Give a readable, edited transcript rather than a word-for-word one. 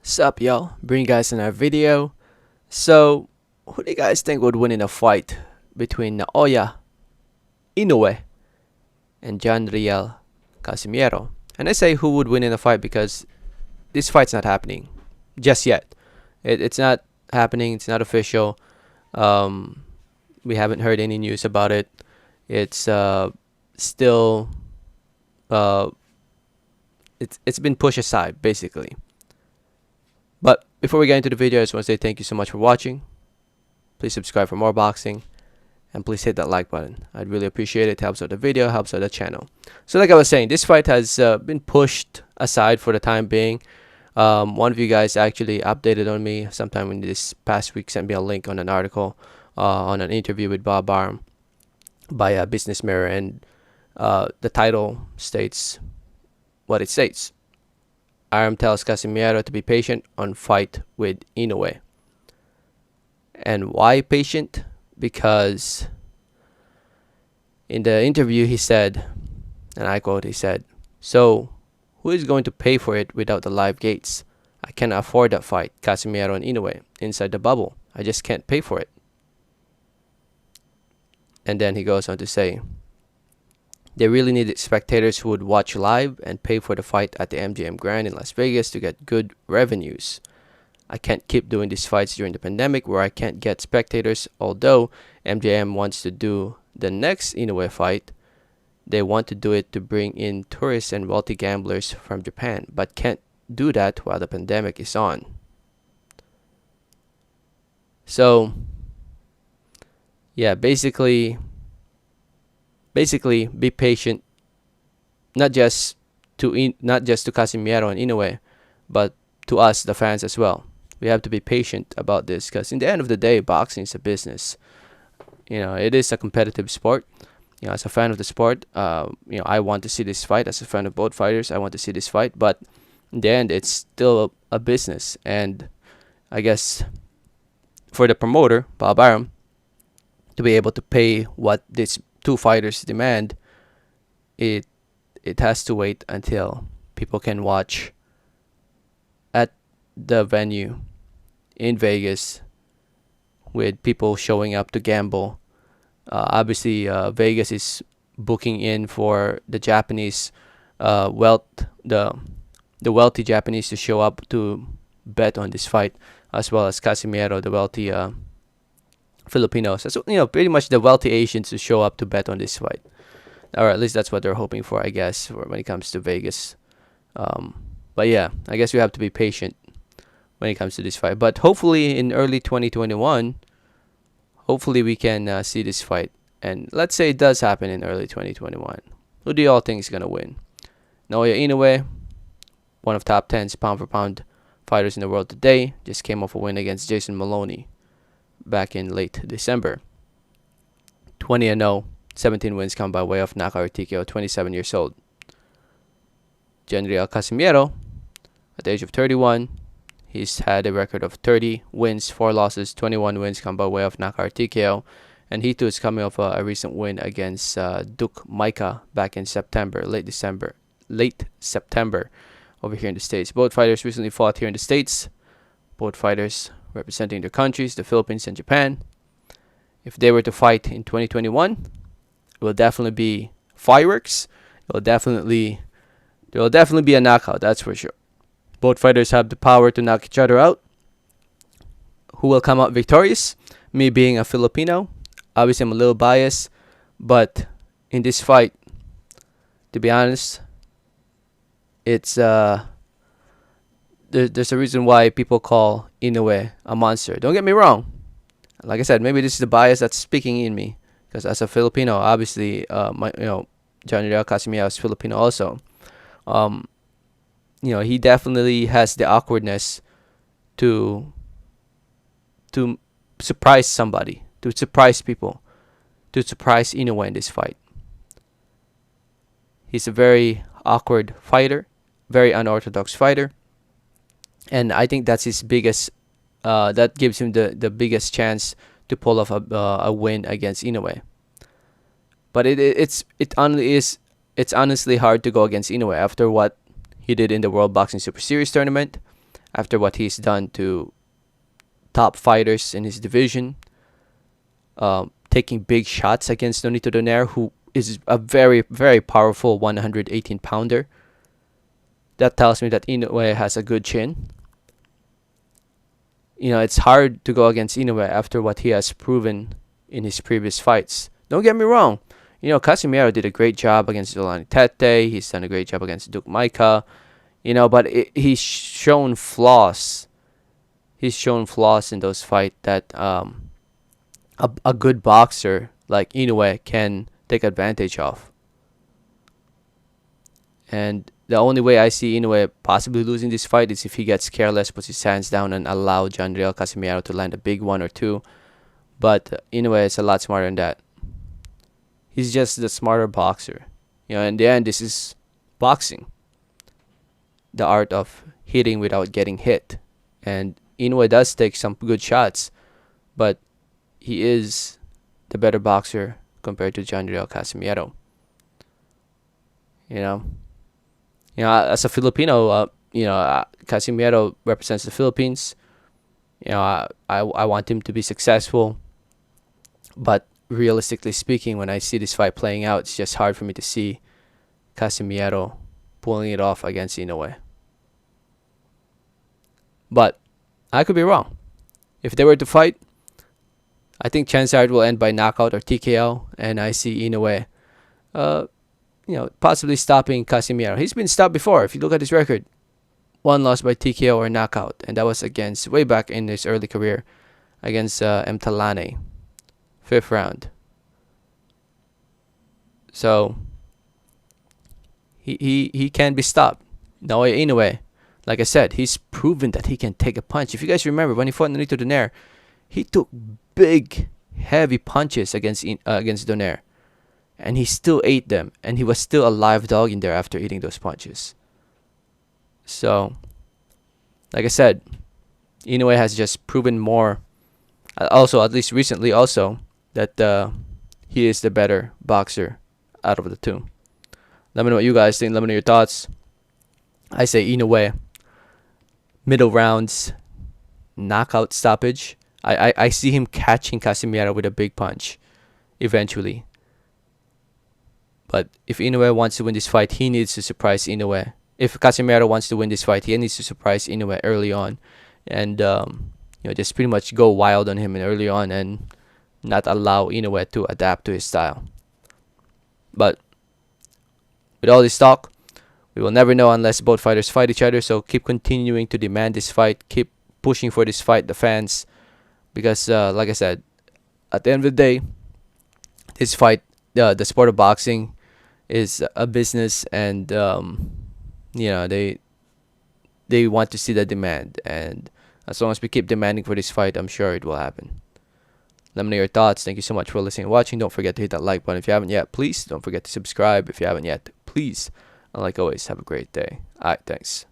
Sup y'all, bring you guys another video. So, who do you guys think would win in a fight between Naoya Inoue and Riel Casimero? And I say who would win in a fight because this fight's not happening just yet. It's not happening, it's not official. Um, we haven't heard any news about it. It's still uh, it's been pushed aside basically. But before we get into the video, I just want to say thank you so much for watching. Please subscribe for more boxing. And please hit that like button. I'd really appreciate it. It helps out the video, helps out the channel. So like I was saying, this fight has been pushed aside for the time being. One of you guys actually updated on me sometime in this past week, sent me a link on an article on an interview with Bob Barham by Business Mirror. And the title states what it states. Aram tells Casimero to be patient on fight with Inoue. And why patient? Because in the interview he said, and I quote, he said, "So, who is going to pay for it without the live gates? I cannot afford that fight, Casimero and Inoue, inside the bubble. I just can't pay for it." And then he goes on to say, "They really needed spectators who would watch live and pay for the fight at the MGM Grand in Las Vegas to get good revenues. I can't keep doing these fights during the pandemic where I can't get spectators. Although MGM wants to do the next Inoue fight, they want to do it to bring in tourists and wealthy gamblers from Japan, but can't do that while the pandemic is on." So, yeah, basically be patient, not just to Casimero and Inoue, but to us, the fans, as well. We have to be patient about this because in the end of the day, boxing is a business. It is a competitive sport. As a fan of the sport, I want to see this fight. As a fan of both fighters, I want to see this fight. But in the end, it's still a business. And I guess for the promoter, Bob Arum, to be able to pay what these two fighters demand, it has to wait until people can watch at the venue in Vegas with people showing up to gamble. Obviously, Vegas is booking in for the Japanese the wealthy Japanese to show up to bet on this fight, as well as Casimero, the wealthy Filipinos, pretty much the wealthy Asians to show up to bet on this fight. Or at least that's what they're hoping for, I guess, when it comes to Vegas. But yeah, I guess we have to be patient when it comes to this fight. But hopefully in early 2021, hopefully we can see this fight. And let's say it does happen in early 2021. Who do you all think is going to win? Naoya Inoue, one of top 10 pound for pound fighters in the world today, just came off a win against Jason Maloney back in late December. 20-0, 17 wins come by way of knockout TKO, 27 years old. Riel Casimero, at the age of 31, he's had a record of 30 wins, 4 losses, 21 wins come by way of knockout TKO. And he too is coming off a recent win against Duke Micah back in late September over here in the States. Both fighters recently fought here in the States. Both fighters representing their countries, the Philippines and Japan. If they were to fight in 2021, it will definitely be fireworks. There will definitely be a knockout, that's for sure. Both fighters have the power to knock each other out. Who will come out victorious? Me being a Filipino, obviously I'm a little biased, but in this fight, to be honest, it's there's a reason why people call Inoue a monster. Don't get me wrong. Like I said, maybe this is the bias that's speaking in me, because as a Filipino, obviously, Riel Casimero is Filipino also. He definitely has the awkwardness to surprise somebody, to surprise people, to surprise Inoue in this fight. He's a very awkward fighter, very unorthodox fighter, and I think that's his biggest. That gives him the biggest chance to pull off a win against Inoue. But it's honestly hard to go against Inoue after what he did in the World Boxing Super Series tournament, after what he's done to top fighters in his division, taking big shots against Nonito Donaire, who is a very, very powerful 118-pounder. That tells me that Inoue has a good chin. It's hard to go against Inoue after what he has proven in his previous fights. Don't get me wrong. Casimero did a great job against Zolani Tete. He's done a great job against Duke Maika. But he's shown flaws. He's shown flaws in those fights that a good boxer like Inoue can take advantage of. And the only way I see Inoue possibly losing this fight is if he gets careless, puts his hands down, and allow Riel Casimero to land a big one or two. But Inoue is a lot smarter than that. He's just the smarter boxer. In the end, this is boxing. The art of hitting without getting hit. And Inoue does take some good shots, but he is the better boxer compared to Riel Casimero. As a Filipino, Casimero represents the Philippines. I want him to be successful, but realistically speaking, when I see this fight playing out, it's just hard for me to see Casimero pulling it off against Inoue. But I could be wrong. If they were to fight, I think chances are it will end by knockout or TKO, and I see Inoue, possibly stopping Casimero. He's been stopped before. If you look at his record, one loss by TKO or knockout, and that was against way back in his early career against M. Talane, 5th round. So he can be stopped. Naoya Inoue, like I said, he's proven that he can take a punch. If you guys remember, when he fought Nonito Donaire, he took big, heavy punches against Donaire, and he still ate them, and he was still a live dog in there after eating those punches. So, like I said, Inoue has just proven more, also at least recently also, that he is the better boxer out of the two. Let me know what you guys think. Let me know your thoughts. I say Inoue, middle rounds, knockout stoppage. I see him catching Casimero with a big punch eventually. But if Inoue wants to win this fight, he needs to surprise Inoue. If Casimero wants to win this fight, he needs to surprise Inoue early on, and just pretty much go wild on him early on and not allow Inoue to adapt to his style. But with all this talk, we will never know unless both fighters fight each other. So keep continuing to demand this fight. Keep pushing for this fight, the fans, because like I said, at the end of the day, this fight, the sport of boxing, is a business, and they want to see the demand, and as long as we keep demanding for this fight, I'm sure it will happen. Let me know your thoughts. Thank you so much for listening and watching. Don't forget to hit that like button if you haven't yet. Please don't forget to subscribe if you haven't yet. Please. And like always, have a great day. Alright, thanks.